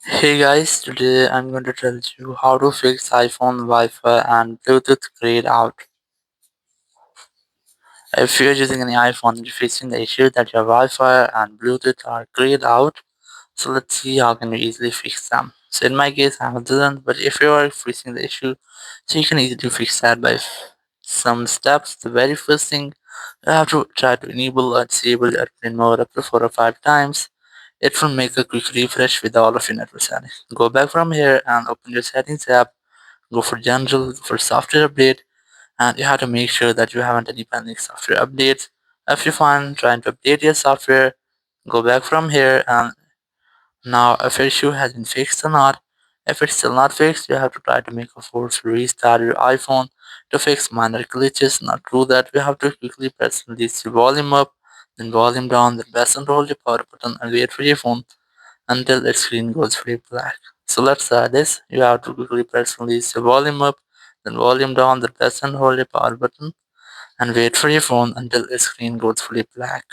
Hey guys, today I'm going to tell you how to fix iPhone Wi-Fi and Bluetooth grayed out. If you're using any iPhone and you're facing the issue that your Wi-Fi and Bluetooth are grayed out, so let's see how can we easily fix them. So in my case, I have done, but if you are facing the issue, so you can easily fix that by some steps. The very first thing, you have to try to enable or disable airplane mode up to 4 or 5 times. It will make a quick refresh with all of your network settings. Go back from here and open your settings app. Go for general, go for software update, and you have to make sure that you haven't any pending software updates. If you find trying to update your software, go back from here and now if your issue has been fixed or not. If it's still not fixed, you have to try to make a force restart your iPhone to fix minor glitches. Not true that we have to quickly press release the volume up, then volume down, then press and hold your power button and wait for your phone until its screen goes fully black. So let's try this. You have to quickly press release your volume up, then volume down, then press and hold your power button and wait for your phone until its screen goes fully black.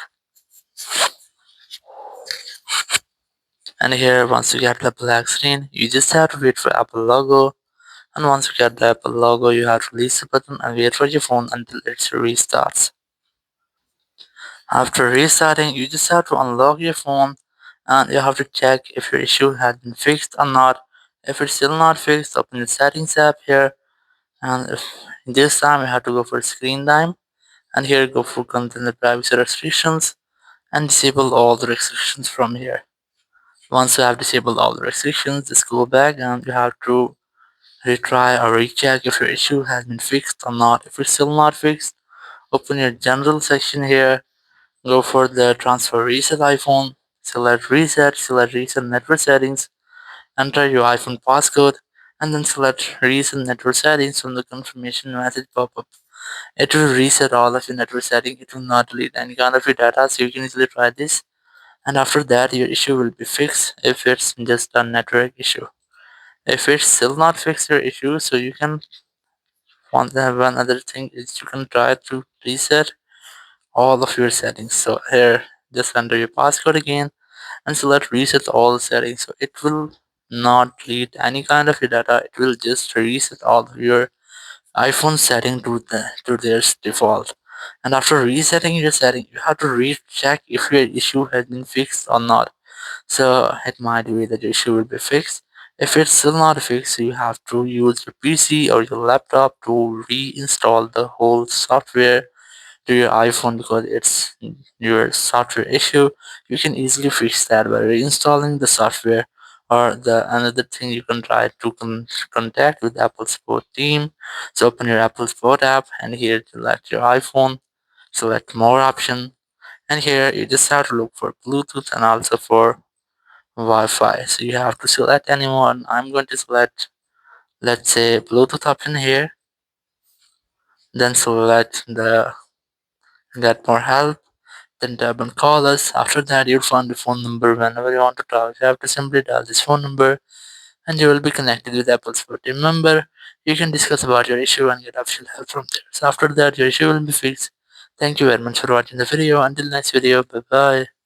And here once you get the black screen, you just have to wait for Apple logo. And once you get the Apple logo, you have to release the button and wait for your phone until it restarts. After restarting, you just have to unlock your phone and you have to check if your issue has been fixed or not. If it's still not fixed, open the settings app here, and if this time you have to go for screen time, and here go for content privacy restrictions and disable all the restrictions from here. Once you have disabled all the restrictions, just go back and you have to retry or recheck if your issue has been fixed or not. If it's still not fixed, open your general section here, go for the transfer reset iPhone, select reset network settings, enter your iPhone passcode, and then select reset network settings from the confirmation message pop-up. It will reset all of your network settings. It will not delete any kind of your data, so you can easily try this. And after that, your issue will be fixed if it's just a network issue. If it's still not fixed your issue, so you can one other thing is you can try to reset all of your settings. So here, just enter your passcode again and select reset all settings. So it will not delete any kind of your data. It will just reset all of your iPhone setting to their default. And after resetting your setting, you have to recheck if your issue has been fixed or not. So it might be that your issue will be fixed. If it's still not fixed, you have to use your PC or your laptop to reinstall the whole software to your iPhone because it's your software issue. You can easily fix that by reinstalling the software. Or the another thing you can try to contact with Apple Support team. So open your Apple Support app and here select your iPhone, select more option, and here you just have to look for Bluetooth and also for Wi-Fi. So you have to select anyone. I'm going to select, let's say, Bluetooth option here. Then select the get more help. Then tap on call us. After that, you'll find the phone number whenever you want to talk. You have to simply dial this phone number, and you will be connected with Apple support team member. You can discuss about your issue and get official help from there. So after that, your issue will be fixed. Thank you very much for watching the video. Until next video, bye bye.